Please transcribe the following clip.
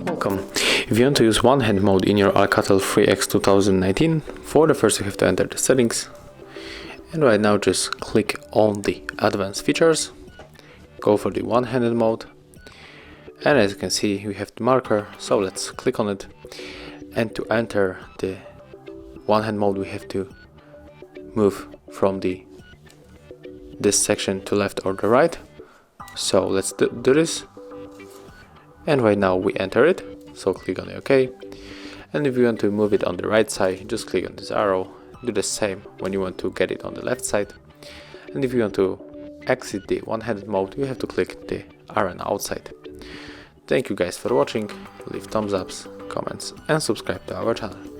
Welcome. If you want to use one-hand mode in your Alcatel 3X 2019, for the first you have to enter the settings, and right now just click on the advanced features, go for the one-handed mode, and as you can see we have the marker, so let's click on it. And to enter the one-hand mode we have to move from this section to left or the right, so let's do this. And right now we enter it, so click on the OK. And if you want to move it on the right side, just click on this arrow. Do the same when you want to get it on the left side. And if you want to exit the one-handed mode, you have to click the arrow outside. Thank you guys for watching. Leave thumbs ups, comments and subscribe to our channel.